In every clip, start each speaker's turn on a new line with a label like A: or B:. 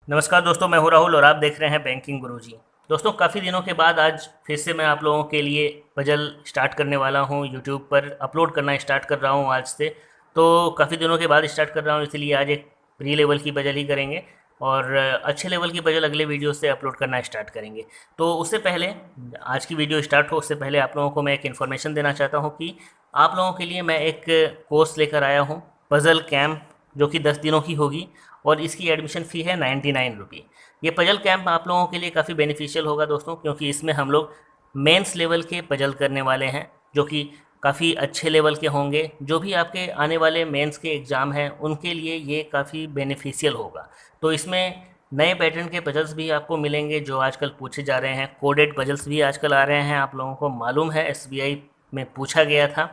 A: नमस्कार दोस्तों, मैं हूं राहुल और आप देख रहे हैं बैंकिंग गुरुजी। दोस्तों, काफ़ी दिनों के बाद आज फिर से मैं आप लोगों के लिए पजल स्टार्ट करने वाला हूं। यूट्यूब पर अपलोड करना स्टार्ट कर रहा हूं आज से। तो काफ़ी दिनों के बाद स्टार्ट कर रहा हूं, इसलिए आज एक प्री लेवल की पजल ही करेंगे और अच्छे लेवल की पजल अगले वीडियो से अपलोड करना स्टार्ट करेंगे। तो उससे पहले, आज की वीडियो स्टार्ट हो उससे पहले आप लोगों को मैं एक इन्फॉर्मेशन देना चाहता हूँ कि आप लोगों के लिए मैं एक कोर्स लेकर आया हूँ, पजल कैंप, जो कि 10 दिनों की होगी और इसकी एडमिशन फ़ी है 99 रुपये। ये पजल कैंप आप लोगों के लिए काफ़ी बेनिफिशियल होगा दोस्तों, क्योंकि इसमें हम लोग मेंस लेवल के पजल करने वाले हैं, जो कि काफ़ी अच्छे लेवल के होंगे। जो भी आपके आने वाले मेंस के एग्ज़ाम हैं उनके लिए ये काफ़ी बेनिफिशियल होगा। तो इसमें नए पैटर्न के पजल्स भी आपको मिलेंगे जो आजकल पूछे जा रहे हैं। कोडेड पजल्स भी आजकल आ रहे हैं, आप लोगों को मालूम है, एसबीआई में पूछा गया था।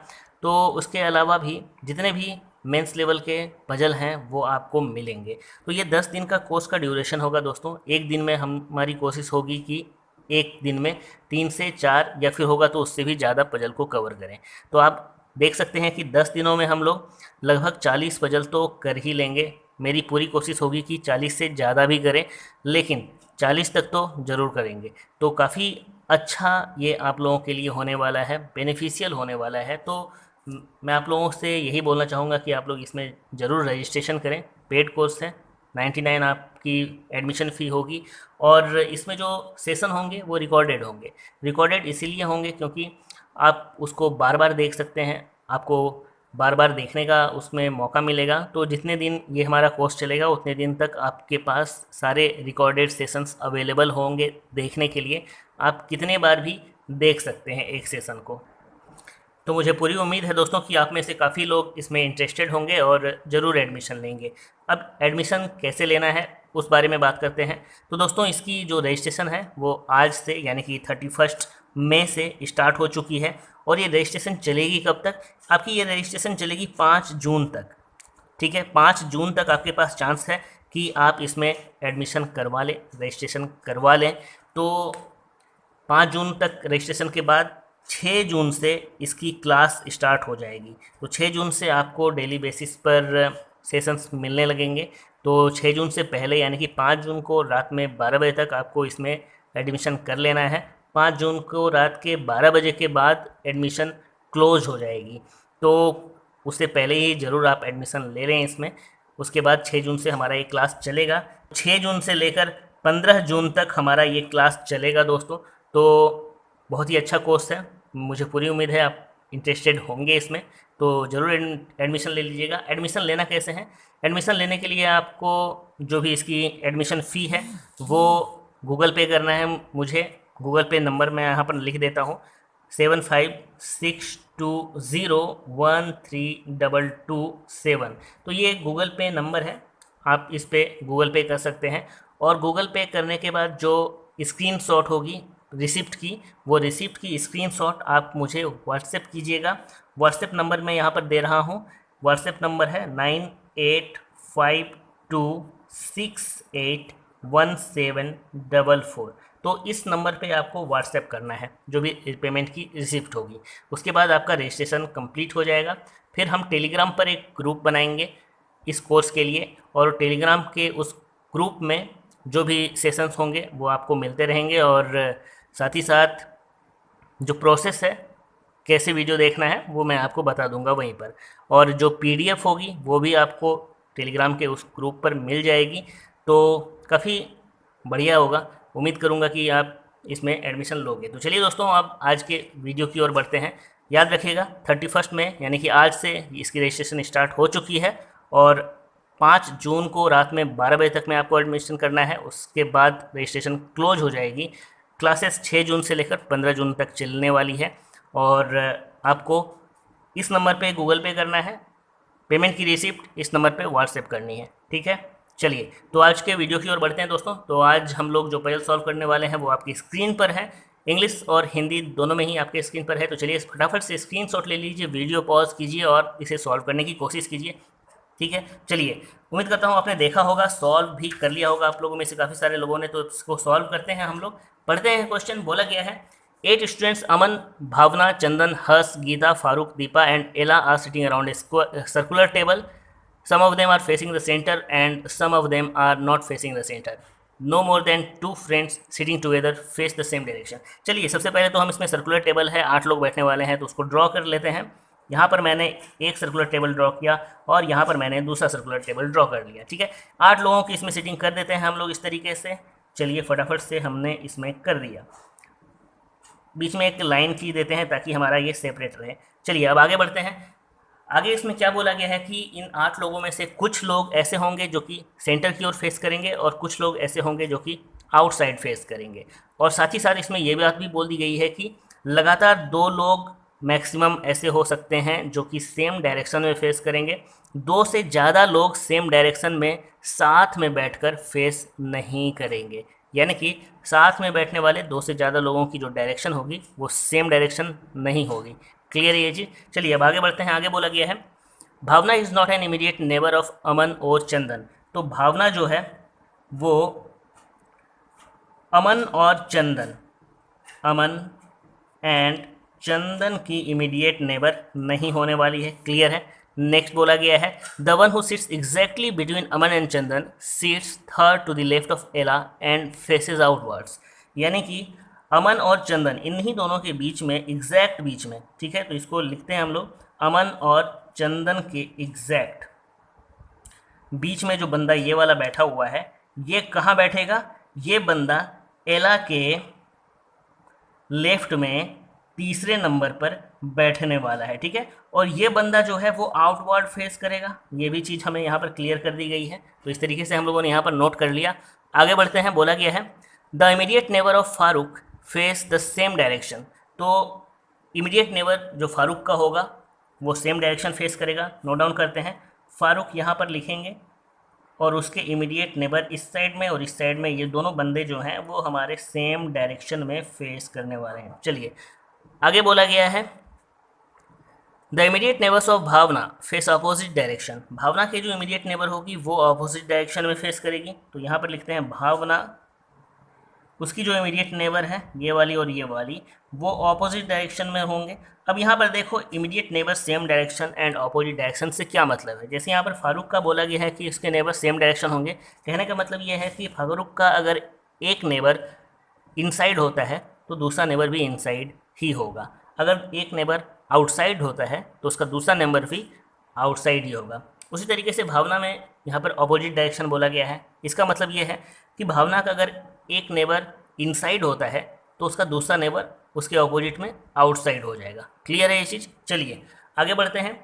A: तो उसके अलावा भी जितने भी मेंस लेवल के पजल हैं वो आपको मिलेंगे। तो ये 10 दिन का कोर्स का ड्यूरेशन होगा दोस्तों। एक दिन में हमारी कोशिश होगी कि एक दिन में 3 से 4 या फिर होगा तो उससे भी ज़्यादा पजल को कवर करें। तो आप देख सकते हैं कि 10 दिनों में हम लोग लगभग 40 पजल तो कर ही लेंगे। मेरी पूरी कोशिश होगी कि 40 से ज़्यादा भी करें, लेकिन 40 तक तो ज़रूर करेंगे। तो काफ़ी अच्छा ये आप लोगों के लिए होने वाला है, बेनिफिशियल होने वाला है। तो मैं आप लोगों से यही बोलना चाहूँगा कि आप लोग इसमें ज़रूर रजिस्ट्रेशन करें। पेड कोर्स है, 99 आपकी एडमिशन फ़ी होगी और इसमें जो सेशन होंगे वो रिकॉर्डेड होंगे। रिकॉर्डेड इसीलिए होंगे क्योंकि आप उसको बार बार देख सकते हैं, आपको बार बार देखने का उसमें मौका मिलेगा। तो जितने दिन ये हमारा कोर्स चलेगा उतने दिन तक आपके पास सारे रिकॉर्डेड सेशंस अवेलेबल होंगे देखने के लिए। आप कितने बार भी देख सकते हैं एक सेशन को। तो मुझे पूरी उम्मीद है दोस्तों कि आप में से काफ़ी लोग इसमें इंटरेस्टेड होंगे और ज़रूर एडमिशन लेंगे। अब एडमिशन कैसे लेना है उस बारे में बात करते हैं। तो दोस्तों, इसकी जो रजिस्ट्रेशन है वो आज से यानी कि 31 मई से स्टार्ट हो चुकी है और ये रजिस्ट्रेशन चलेगी कब तक? आपकी ये रजिस्ट्रेशन चलेगी 5 जून तक। ठीक है, 5 जून तक आपके पास चांस है कि आप इसमें एडमिशन करवा लें, रजिस्ट्रेशन करवा लें। तो 5 जून तक रजिस्ट्रेशन के बाद 6 जून से इसकी क्लास स्टार्ट हो जाएगी। तो 6 जून से आपको डेली बेसिस पर सेशंस मिलने लगेंगे। तो 6 जून से पहले यानी कि 5 जून को रात में 12 बजे तक आपको इसमें एडमिशन कर लेना है। 5 जून को रात के 12 बजे के बाद एडमिशन क्लोज हो जाएगी। तो उससे पहले ही ज़रूर आप एडमिशन ले लें इसमें। उसके बाद 6 जून से हमारा ये क्लास चलेगा। 6 जून से लेकर 15 जून तक हमारा ये क्लास चलेगा दोस्तों। तो बहुत ही अच्छा कोर्स है, मुझे पूरी उम्मीद है आप इंटरेस्टेड होंगे इसमें। तो ज़रूर एडमिशन ले लीजिएगा। एडमिशन लेना कैसे है? एडमिशन लेने के लिए आपको जो भी इसकी एडमिशन फ़ी है वो गूगल पे करना है मुझे। गूगल पे नंबर मैं यहाँ पर लिख देता हूँ, 7562013227। तो ये गूगल पे नंबर है, आप इस पे गूगल पे कर सकते हैं। और गूगल पे करने के बाद जो स्क्रीनशॉट होगी रिसिप्ट की, वो रिसिप्ट की स्क्रीनशॉट आप मुझे व्हाट्सएप कीजिएगा। व्हाट्सएप नंबर मैं यहाँ पर दे रहा हूँ। व्हाट्सएप नंबर है 9852681744। तो इस नंबर पे आपको व्हाट्सएप करना है जो भी पेमेंट की रिसिप्ट होगी। उसके बाद आपका रजिस्ट्रेशन कंप्लीट हो जाएगा। फिर हम टेलीग्राम पर एक ग्रुप बनाएंगे इस कोर्स के लिए, और टेलीग्राम के उस ग्रुप में जो भी सेशंस होंगे वो आपको मिलते रहेंगे। और साथ ही साथ जो प्रोसेस है, कैसे वीडियो देखना है, वो मैं आपको बता दूंगा वहीं पर। और जो पीडीएफ होगी वो भी आपको टेलीग्राम के उस ग्रुप पर मिल जाएगी। तो काफ़ी बढ़िया होगा, उम्मीद करूंगा कि आप इसमें एडमिशन लोगे। तो चलिए दोस्तों, अब आज के वीडियो की ओर बढ़ते हैं। याद रखिएगा 31 में यानी कि आज से इसकी रजिस्ट्रेशन स्टार्ट हो चुकी है और 5 जून को रात में 12 बजे तक में आपको एडमिशन करना है। उसके बाद रजिस्ट्रेशन क्लोज हो जाएगी। क्लासेस 6 जून से लेकर 15 जून तक चलने वाली है और आपको इस नंबर पे गूगल पे करना है। पेमेंट की रिसिप्ट इस नंबर पे व्हाट्सएप करनी है। ठीक है, चलिए तो आज के वीडियो की ओर बढ़ते हैं दोस्तों। तो आज हम लोग जो पजल सॉल्व करने वाले हैं वो आपकी स्क्रीन पर है, इंग्लिश और हिंदी दोनों में ही आपके स्क्रीन पर है। तो चलिए फटाफट से स्क्रीनशॉट ले लीजिए, वीडियो पॉज कीजिए और इसे सॉल्व करने की कोशिश कीजिए। ठीक है, चलिए उम्मीद करता हूँ आपने देखा होगा, सॉल्व भी कर लिया होगा आप लोगों में से काफ़ी सारे लोगों ने। तो इसको सॉल्व करते हैं हम लोग। पढ़ते हैं क्वेश्चन। बोला गया है 8 students Aman, Bhavna, Chandan, Harsh, Geeta, Farooq, Deepa and Ella are sitting around a circular table some of them are facing the centre and some of them are not facing the centre. No more than 2 friends sitting together face the same direction. चलिए सबसे पहले तो हम इसमें circular table है, 8 लोग बैठने वाले हैं तो उसको ड्रॉ कर लेते हैं। यहाँ पर मैंने एक सर्कुलर टेबल ड्रॉ किया और यहाँ पर मैंने दूसरा सर्कुलर टेबल ड्रॉ कर लिया। ठीक है, 8 लोगों की इसमें सीटिंग कर देते हैं हम लोग इस तरीके से। चलिए फटाफट से हमने इसमें कर दिया। बीच में एक लाइन खींच देते हैं ताकि हमारा ये सेपरेट रहे। चलिए अब आगे बढ़ते हैं। आगे इसमें क्या बोला गया है कि इन 8 लोगों में से कुछ लोग ऐसे होंगे जो कि सेंटर की ओर फेस करेंगे और कुछ लोग ऐसे होंगे जो कि आउटसाइड फेस करेंगे। और साथ ही साथ इसमें यह बात भी बोल दी गई है कि लगातार 2 लोग मैक्सिमम ऐसे हो सकते हैं जो कि सेम डायरेक्शन में फेस करेंगे। 2 से ज़्यादा लोग सेम डायरेक्शन में साथ में बैठकर फेस नहीं करेंगे, यानी कि साथ में बैठने वाले 2 से ज़्यादा लोगों की जो डायरेक्शन होगी वो सेम डायरेक्शन नहीं होगी। क्लियर है ये चीज़। चलिए अब आगे बढ़ते हैं। आगे बोला गया है Bhavna is not an immediate neighbour of Aman और चंदन। तो भावना जो है वो अमन और चंदन, अमन एंड चंदन की इमीडिएट नेबर नहीं होने वाली है। क्लियर है। नेक्स्ट बोला गया है the one who sits exactly between Aman and Chandan sits third to the left of Ela and faces outwards. यानी कि अमन और चंदन इन्हीं दोनों के बीच में, एग्जैक्ट बीच में, ठीक है, तो इसको लिखते हैं हम लोग अमन और चंदन के एग्जैक्ट बीच में जो बंदा ये वाला बैठा हुआ है, ये कहाँ बैठेगा? ये बंदा एला के लेफ्ट में तीसरे नंबर पर बैठने वाला है। ठीक है, और ये बंदा जो है वो आउटवर्ड फेस करेगा। ये भी चीज़ हमें यहाँ पर क्लियर कर दी गई है, तो इस तरीके से हम लोगों ने यहाँ पर नोट कर लिया। आगे बढ़ते हैं। बोला गया है the immediate neighbour of Farooq face the same direction. तो इमीडिएट नेबर जो फारूक का होगा वो सेम डायरेक्शन फेस करेगा। नोट डाउन करते हैं। फारूक यहाँ पर लिखेंगे और उसके इमीडिएट नेबर इस साइड में और इस साइड में, ये दोनों बंदे जो हैं वो हमारे सेम डायरेक्शन में फेस करने वाले हैं। चलिए आगे बोला गया है the immediate neighbours of Bhavna face opposite direction. Bhavna के जो इमीडिएट नेबर होगी वो अपोजिट डायरेक्शन में फेस करेगी। तो यहाँ पर लिखते हैं भावना, उसकी जो इमीडिएट नेबर है ये वाली और ये वाली, वो ऑपोजिट डायरेक्शन में होंगे। अब यहाँ पर देखो immediate neighbour same direction and opposite direction से क्या मतलब है। जैसे यहाँ पर फारूक का बोला गया है कि इसके नेबर सेम डायरेक्शन होंगे, कहने का मतलब ये है कि फारूक का अगर एक नेबर इनसाइड होता है तो दूसरा नेबर भी इनसाइड ही होगा। अगर एक नेबर आउटसाइड होता है तो उसका दूसरा नेबर भी आउटसाइड ही होगा। उसी तरीके से भावना में यहाँ पर ऑपोजिट डायरेक्शन बोला गया है। इसका मतलब ये है कि भावना का अगर एक नेबर इनसाइड होता है तो उसका दूसरा नेबर उसके ऑपोजिट में आउटसाइड हो जाएगा। क्लियर है ये चीज़। चलिए आगे बढ़ते हैं।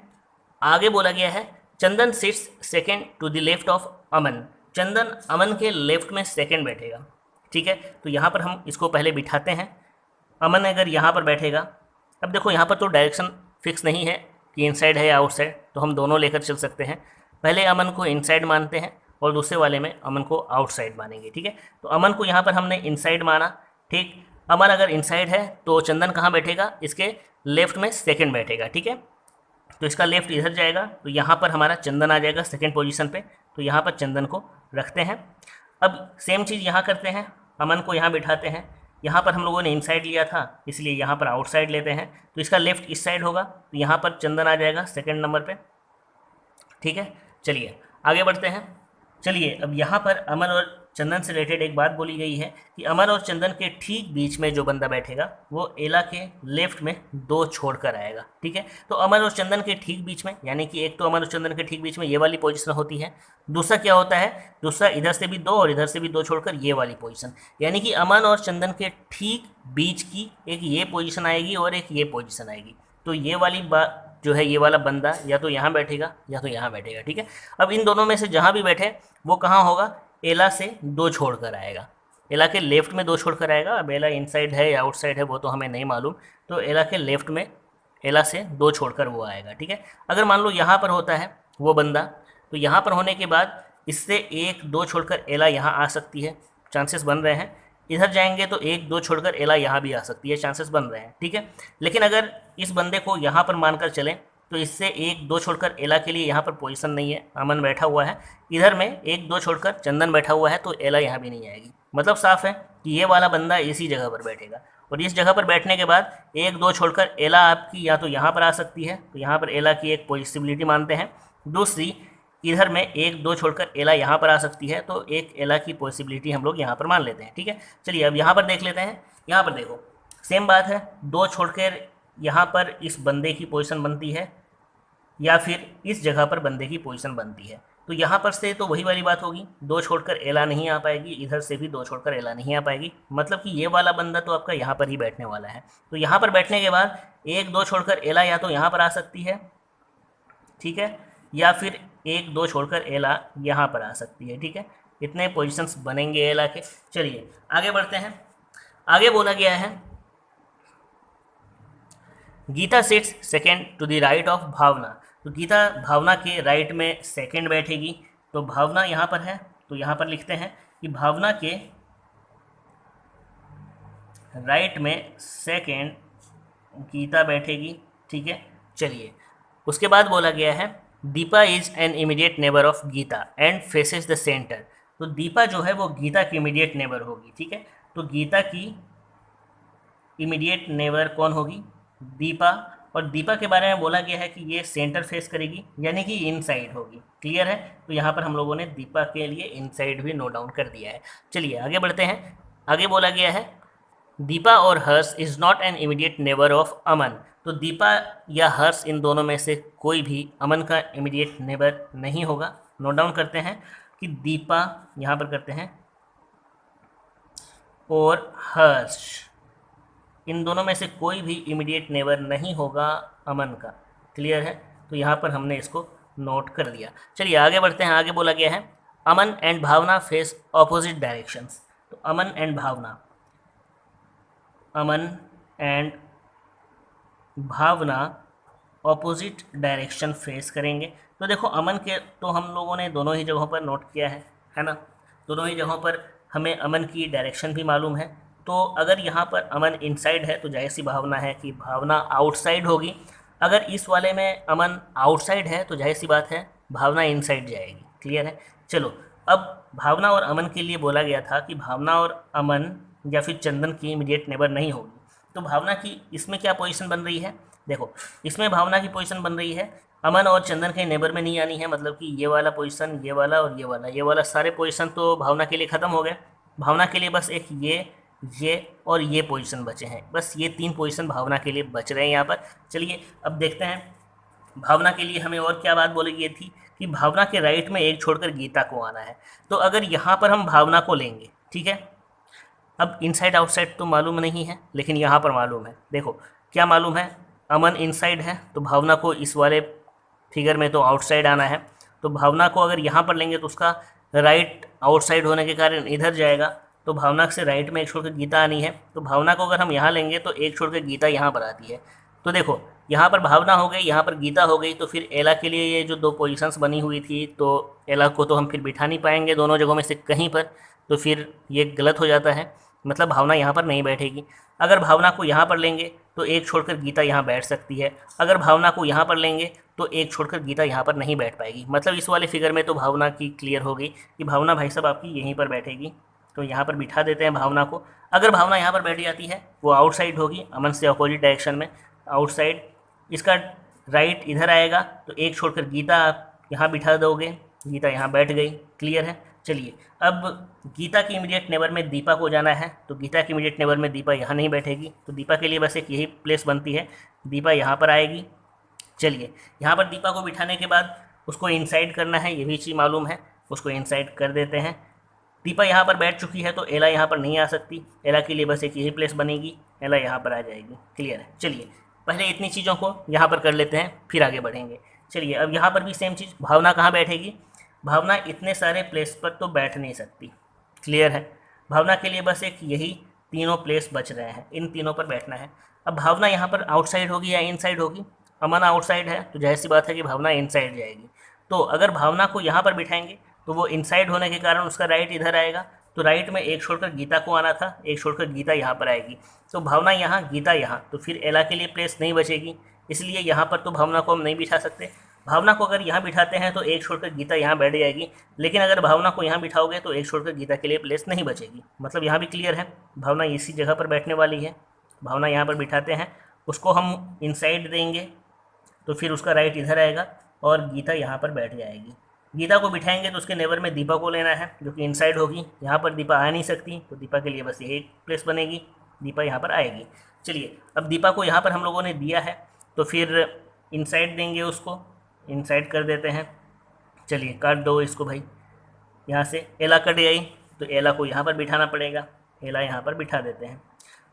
A: आगे बोला गया है Chandan sits second to the left of Aman. Chandan Aman के लेफ्ट में सेकेंड बैठेगा। ठीक है, तो यहाँ पर हम इसको पहले बिठाते हैं। अमन अगर यहाँ पर बैठेगा, अब देखो यहाँ पर तो डायरेक्शन फिक्स नहीं है कि इनसाइड है या आउटसाइड, तो हम दोनों लेकर चल सकते हैं। पहले अमन को इनसाइड मानते हैं और दूसरे वाले में अमन को आउटसाइड मानेंगे। ठीक है, तो अमन को यहाँ पर हमने इनसाइड माना। ठीक, अमन अगर इनसाइड है तो चंदन कहाँ बैठेगा? इसके लेफ्ट में सेकंड बैठेगा। ठीक है, तो इसका लेफ्ट इधर जाएगा, तो यहाँ पर हमारा चंदन आ जाएगा सेकंड पोजीशन पे। तो यहाँ पर चंदन को रखते हैं। अब सेम चीज़ यहाँ करते हैं, अमन को यहाँ बिठाते हैं। यहाँ पर हम लोगों ने इनसाइड लिया था इसलिए यहाँ पर आउटसाइड लेते हैं, तो इसका लेफ्ट इस साइड होगा, तो यहाँ पर चंदन आ जाएगा सेकंड नंबर पे। ठीक है, चलिए आगे बढ़ते हैं। चलिए अब यहाँ पर अमन और चंदन से रिलेटेड एक बात बोली गई है कि अमन और चंदन के ठीक बीच में जो बंदा बैठेगा वो एला के लेफ्ट में 2 छोड़कर आएगा। ठीक है, तो अमन और चंदन के ठीक बीच में, यानी कि एक तो अमन और चंदन के ठीक बीच में ये वाली पोजीशन होती है, दूसरा क्या होता है, दूसरा इधर से भी 2 और इधर से भी 2 छोड़कर ये वाली पोजीशन, यानी कि अमन और चंदन के ठीक बीच की एक ये पोजीशन आएगी और एक ये पोजीशन आएगी। तो ये वाली बात जो है, ये वाला बंदा या तो यहाँ बैठेगा या तो यहाँ बैठेगा। ठीक है, अब इन दोनों में से जहाँ भी बैठे वो कहाँ होगा? एला से 2 छोड़कर आएगा। एला के लेफ्ट में 2 छोड़कर आएगा। अब एला इनसाइड है या आउटसाइड है वो तो हमें नहीं मालूम, तो एला के लेफ्ट में एला से 2 छोड़कर वो आएगा। ठीक है, अगर मान लो यहाँ पर होता है वो बंदा, तो यहाँ पर होने के बाद इससे 1-2 छोड़कर एला यहाँ आ सकती है, चांसेस बन रहे हैं। इधर जाएंगे तो 1-2 छोड़कर एला यहाँ भी आ सकती है, चांसेस बन रहे हैं। ठीक है, लेकिन अगर इस बंदे को यहाँ पर मानकर चलें तो इससे 1-2 छोड़कर एला के लिए यहाँ पर पोजीशन नहीं है, अमन बैठा हुआ है। इधर में 1-2 छोड़कर चंदन बैठा हुआ है, तो एला यहाँ भी नहीं आएगी। मतलब साफ है कि ये वाला बंदा इसी जगह पर बैठेगा, और इस जगह पर बैठने के बाद 1-2 छोड़कर एला आपकी या तो यहाँ पर आ सकती है, तो यहाँ पर एला की एक पॉसिबिलिटी मानते हैं। दूसरी, इधर में एक दो छोड़कर एला यहाँ पर आ सकती है, तो एक एला की पॉसिबिलिटी हम लोग यहाँ पर मान लेते हैं। ठीक है, चलिए अब यहाँ पर देख लेते हैं। यहाँ पर देखो सेम बात है, दो छोड़कर यहाँ पर इस बंदे की पोजीशन बनती है या फिर इस जगह पर बंदे की पोजीशन बनती है। तो यहाँ पर से तो वही वाली बात होगी, दो छोड़कर एला नहीं आ पाएगी, इधर से भी दो छोड़कर एला नहीं आ पाएगी। मतलब कि ये वाला बंदा तो आपका यहाँ पर ही बैठने वाला है। तो यहाँ पर बैठने के बाद एक दो छोड़कर एला या तो यहाँ पर आ सकती है, ठीक है, या फिर एक दो छोड़कर एला यहाँ पर आ सकती है। ठीक है, इतने पोजीशंस बनेंगे एला के। चलिए आगे बढ़ते हैं। आगे बोला गया है Geeta sits second to the right of Bhavna. तो गीता भावना के राइट में सेकेंड बैठेगी। तो भावना यहाँ पर है, तो यहाँ पर लिखते हैं कि भावना के राइट में सेकेंड गीता बैठेगी। ठीक है, चलिए उसके बाद बोला गया है Deepa is an immediate neighbour of Geeta and faces the centre. तो दीपा जो है वो गीता की इमीडिएट नेबर होगी। ठीक है, तो गीता की इमीडिएट नेबर कौन होगी? दीपा। और दीपा के बारे में बोला गया है कि ये सेंटर फेस करेगी, यानी कि इनसाइड होगी। क्लियर है? तो यहाँ पर हम लोगों ने दीपा के लिए इनसाइड भी नोट डाउन कर दिया है। चलिए आगे बढ़ते हैं। आगे बोला गया है दीपा और Harsh is not an immediate neighbour of Aman. तो दीपा या हर्ष इन दोनों में से कोई भी अमन का इमीडिएट नेबर नहीं होगा। नोट डाउन करते हैं कि दीपा यहाँ पर करते हैं और हर्ष इन दोनों में से कोई भी इमीडिएट नेबर नहीं होगा अमन का। क्लियर है? तो यहाँ पर हमने इसको नोट कर दिया। चलिए आगे बढ़ते हैं। आगे बोला गया है Aman and Bhavna face opposite directions. तो Aman and Bhavna, Aman and Bhavna opposite direction face करेंगे। तो देखो अमन के तो हम लोगों ने दोनों ही जगहों पर नोट किया है ना? दोनों ही जगहों पर हमें अमन की डायरेक्शन भी मालूम है। तो अगर यहाँ पर अमन इनसाइड है तो जाहिर सी भावना है कि भावना आउटसाइड होगी। अगर इस वाले में अमन आउटसाइड है तो जाहिर सी बात है भावना इनसाइड जाएगी। क्लियर है? चलो अब भावना और अमन के लिए बोला गया था कि भावना और अमन या फिर चंदन की इमीडिएट नेबर नहीं होगी। तो भावना की इसमें क्या पोजीशन बन रही है? देखो इसमें भावना की पोजीशन बन रही है अमन और चंदन के नेबर में नहीं आनी है। मतलब कि ये वाला पोजीशन, ये वाला और ये वाला सारे पोजीशन तो भावना के लिए ख़त्म हो गए। भावना के लिए बस एक ये और ये पोजीशन बचे हैं। बस ये तीन पोजीशन भावना के लिए बच रहे हैं यहाँ पर। चलिए अब देखते हैं भावना के लिए हमें और क्या बात बोली गई थी कि भावना के राइट में एक छोड़कर गीता को आना है। तो अगर यहाँ पर हम भावना को लेंगे, ठीक है, अब इनसाइड आउटसाइड तो मालूम नहीं है, लेकिन यहाँ पर मालूम है। देखो क्या मालूम है, अमन इनसाइड है तो भावना को इस वाले फिगर में तो आउटसाइड आना है। तो भावना को अगर यहाँ पर लेंगे तो उसका राइट आउटसाइड होने के कारण इधर जाएगा। तो भावना से राइट में एक छोड़कर गीता आनी है। तो भावना को अगर हम यहाँ लेंगे तो एक छोड़कर गीता यहाँ पर आती है। तो देखो यहाँ पर भावना हो गई, यहाँ पर गीता हो गई। तो फिर एला के लिए ये जो दो पोजीशंस बनी हुई थी, तो एला को तो हम फिर बिठा नहीं पाएंगे दोनों जगहों में से कहीं पर। तो फिर ये गलत हो जाता है, मतलब भावना यहाँ पर नहीं बैठेगी। अगर भावना को यहाँ पर लेंगे तो एक छोड़कर गीता यहाँ बैठ सकती है। अगर भावना को यहाँ पर लेंगे तो एक छोड़कर गीता यहाँ पर नहीं बैठ पाएगी। मतलब इस वाले फिगर में तो भावना की क्लियर हो गई कि भावना भाई साहब आपकी यहीं पर बैठेगी। तो यहाँ पर बिठा देते हैं भावना को। अगर भावना यहाँ पर बैठ जाती है वो आउटसाइड होगी, अमन से अपोजिट डायरेक्शन में आउटसाइड। इसका राइट इधर आएगा तो एक छोड़कर गीता आप यहाँ बिठा दोगे, गीता यहाँ बैठ गई। क्लियर है? चलिए अब गीता की इमीडिएट नेबर में दीपा को जाना है। तो गीता की इमीडिएट नेबर में दीपा यहाँ नहीं बैठेगी। तो दीपा के लिए बस एक यही प्लेस बनती है, दीपा यहाँ पर आएगी। चलिए यहाँ पर दीपा को बिठाने के बाद उसको इनसाइड करना है, ये भी चीज़ मालूम है, उसको इनसाइड कर देते हैं। दीपा यहाँ पर बैठ चुकी है तो एला यहाँ पर नहीं आ सकती। एला के लिए बस एक यही प्लेस बनेगी, एला यहाँ पर आ जाएगी। क्लियर है? चलिए पहले इतनी चीज़ों को यहाँ पर कर लेते हैं, फिर आगे बढ़ेंगे। चलिए अब यहाँ पर भी सेम चीज़, भावना कहाँ बैठेगी? भावना इतने सारे प्लेस पर तो बैठ नहीं सकती। क्लियर है? भावना के लिए बस एक यही तीनों प्लेस बच रहे हैं, इन तीनों पर बैठना है। अब भावना यहाँ पर आउटसाइड होगी या इनसाइड होगी? अमन आउटसाइड है तो जाहिर सी बात है कि भावना इनसाइड जाएगी। तो अगर भावना को यहाँ पर बिठाएंगे तो वो इनसाइड होने के कारण उसका राइट इधर आएगा। तो राइट में एक छोड़कर गीता को आना था, एक छोड़कर गीता यहाँ पर आएगी। तो भावना यहाँ, गीता यहाँ, तो फिर एला के लिए प्लेस नहीं बचेगी। इसलिए यहाँ पर तो भावना को हम नहीं बिठा सकते। भावना को अगर यहाँ बिठाते हैं तो एक छोड़कर गीता यहाँ बैठ जाएगी। लेकिन अगर भावना को यहाँ बिठाओगे तो एक छोड़कर गीता के लिए प्लेस नहीं बचेगी। मतलब यहाँ भी क्लियर है, भावना इसी जगह पर बैठने वाली है। भावना यहाँ पर बिठाते हैं, उसको हम इनसाइड देंगे तो फिर उसका राइट इधर आएगा और गीता यहाँ पर बैठ जाएगी। गीता को बिठाएंगे तो उसके नेबर में दीपा को लेना है जो कि इनसाइड होगी। यहाँ पर दीपा आ नहीं सकती तो दीपा के लिए बस यही प्लेस बनेगी, दीपा यहाँ पर आएगी। चलिए अब दीपा को यहाँ पर हम लोगों ने दिया है तो फिर इनसाइड देंगे, उसको इनसाइड कर देते हैं। चलिए काट दो इसको भाई, यहाँ से एला कट गई तो एला को यहाँ पर बिठाना पड़ेगा, एला यहाँ पर बिठा देते हैं।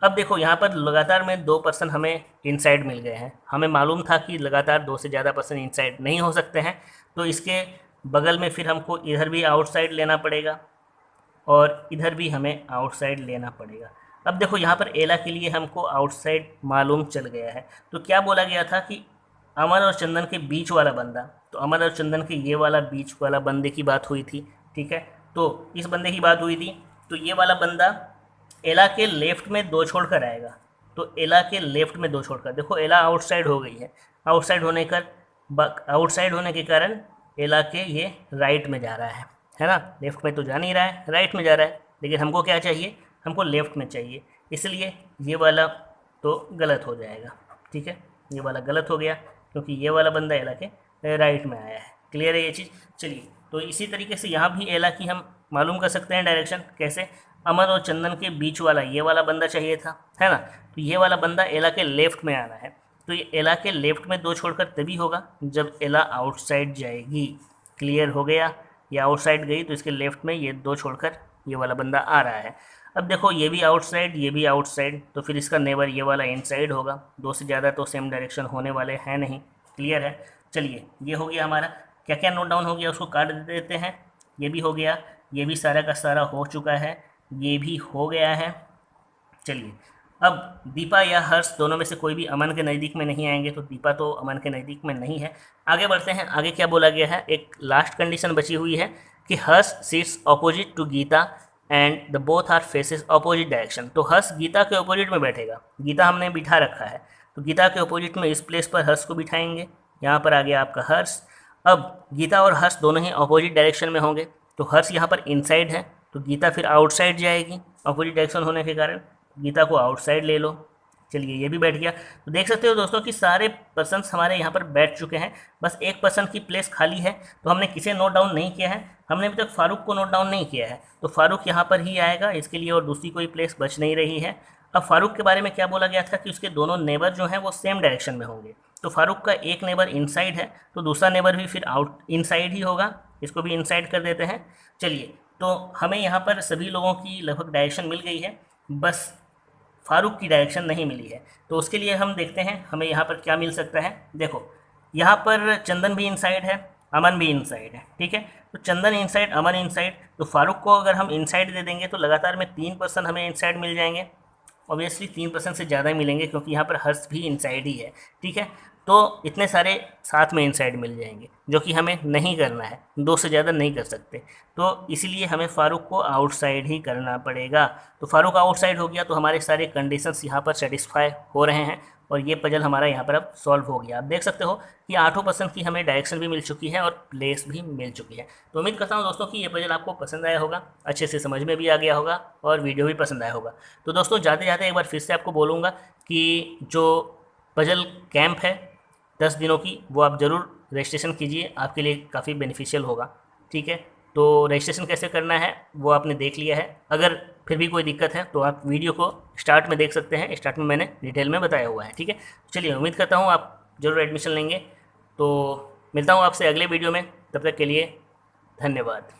A: अब देखो यहाँ पर लगातार में 2 पर्सन हमें इनसाइड मिल गए हैं। हमें मालूम था कि लगातार 2 से ज़्यादा पर्सन इनसाइड नहीं हो सकते हैं, तो इसके बगल में फिर हमको इधर भी आउटसाइड लेना पड़ेगा और इधर भी हमें आउटसाइड लेना पड़ेगा। अब देखो यहाँ पर एला के लिए हमको आउटसाइड मालूम चल गया है। तो क्या बोला गया था कि अमर और चंदन के बीच वाला बंदा, तो अमर और चंदन के ये वाला बीच वाला बंदे की बात हुई थी, ठीक है। तो इस बंदे की बात हुई थी, तो ये वाला बंदा एला के लेफ्ट में 2 छोड़कर आएगा। तो एला के लेफ्ट में 2 छोड़कर, देखो एला आउटसाइड हो गई है, आउटसाइड होने के कारण एला के ये राइट में जा रहा है ना। लेफ्ट में तो जा नहीं रहा है, राइट में जा रहा है, लेकिन हमको क्या चाहिए, हमको लेफ्ट में चाहिए, इसलिए ये वाला तो गलत हो जाएगा, ठीक है। ये वाला गलत हो गया क्योंकि ये वाला बंदा एला के राइट में आया है। क्लियर है ये चीज़। चलिए तो इसी तरीके से यहाँ भी एला की हम मालूम कर सकते हैं डायरेक्शन कैसे, अमर और चंदन के बीच वाला ये वाला बंदा चाहिए था, है ना। तो ये वाला बंदा एला के लेफ्ट में आना है, तो ये एला के लेफ्ट में 2 छोड़कर तभी होगा जब एला आउटसाइड जाएगी। क्लियर हो गया, ये आउटसाइड गई तो इसके लेफ्ट में ये 2 छोड़कर ये वाला बंदा आ रहा है। अब देखो ये भी आउटसाइड, ये भी आउटसाइड, तो फिर इसका नेबर ये वाला इनसाइड होगा। 2 से ज़्यादा तो सेम डायरेक्शन होने वाले हैं नहीं। क्लियर है। चलिए ये हो गया हमारा, क्या क्या नोट डाउन हो गया उसको काट देते हैं। ये भी हो गया, ये भी सारा का सारा हो चुका है, ये भी हो गया है। चलिए अब दीपा या हर्ष दोनों में से कोई भी अमन के नज़दीक में नहीं आएंगे, तो दीपा तो अमन के नज़दीक में नहीं है। आगे बढ़ते हैं, आगे क्या बोला गया है, एक लास्ट कंडीशन बची हुई है कि Harsh sits opposite to Geeta and the both are faces opposite direction. तो हर्ष गीता के ऑपोजिट में बैठेगा, गीता हमने बिठा रखा है, तो गीता के ऑपोजिट में इस प्लेस पर हर्ष को बिठाएंगे। यहाँ पर आ गया आपका हर्ष। अब गीता और हर्ष दोनों ही ऑपोजिट डायरेक्शन में होंगे, तो हर्ष यहाँ पर इनसाइड है तो गीता फिर आउटसाइड जाएगी, ऑपोजिट डायरेक्शन होने के कारण गीता को आउटसाइड ले लो। चलिए ये भी बैठ गया। तो देख सकते हो दोस्तों कि सारे पर्सन्स हमारे यहाँ पर बैठ चुके हैं, बस एक पर्सन की प्लेस खाली है। तो हमने किसे नोट डाउन नहीं किया है, हमने अभी तक फारूक को नोट डाउन नहीं किया है, तो फारूक यहाँ पर ही आएगा इसके लिए, और दूसरी कोई प्लेस बच नहीं रही है। अब फारूक के बारे में क्या बोला गया था कि उसके दोनों नेबर जो हैं वो सेम डायरेक्शन में होंगे। तो फारूक का एक नेबर इनसाइड है तो दूसरा नेबर भी फिर आउट इनसाइड ही होगा, इसको भी इनसाइड कर देते हैं। चलिए तो हमें यहाँ पर सभी लोगों की लगभग डायरेक्शन मिल गई है, बस फारूक की डायरेक्शन नहीं मिली है। तो उसके लिए हम देखते हैं हमें यहाँ पर क्या मिल सकता है। देखो यहाँ पर चंदन भी इनसाइड है, अमन भी इनसाइड है, ठीक है। तो चंदन इनसाइड, अमन इनसाइड, तो फारूक को अगर हम इनसाइड दे देंगे तो लगातार में 3 पर्सन हमें इनसाइड मिल जाएंगे। ऑब्वियसली 3 पर्सन से ज़्यादा ही मिलेंगे क्योंकि यहाँ पर हर्ष भी इनसाइड ही है, ठीक है। तो इतने सारे साथ में इनसाइड मिल जाएंगे जो कि हमें नहीं करना है, 2 से ज़्यादा नहीं कर सकते, तो इसीलिए हमें फ़ारूक को आउटसाइड ही करना पड़ेगा। तो फ़ारूक आउटसाइड हो गया तो हमारे सारे कंडीशंस यहाँ पर सेटिस्फाई हो रहे हैं और ये पजल हमारा यहाँ पर अब सॉल्व हो गया। आप देख सकते हो कि 8 पर्सन की हमें डायरेक्शन भी मिल चुकी है और प्लेस भी मिल चुकी है। तो उम्मीद करता हूँ दोस्तों कि ये पजल आपको पसंद आया होगा, अच्छे से समझ में भी आ गया होगा और वीडियो भी पसंद आया होगा। तो दोस्तों जाते जाते एक बार फिर से आपको बोलूँगा कि जो पजल कैंप है 10 दिनों की, वो आप ज़रूर रजिस्ट्रेशन कीजिए, आपके लिए काफ़ी बेनिफिशियल होगा, ठीक है। तो रजिस्ट्रेशन कैसे करना है वो आपने देख लिया है, अगर फिर भी कोई दिक्कत है तो आप वीडियो को स्टार्ट में देख सकते हैं, स्टार्ट में मैंने डिटेल में बताया हुआ है, ठीक है। चलिए उम्मीद करता हूँ आप ज़रूर एडमिशन लेंगे। तो मिलता हूँ आपसे अगले वीडियो में, तब तक के लिए धन्यवाद।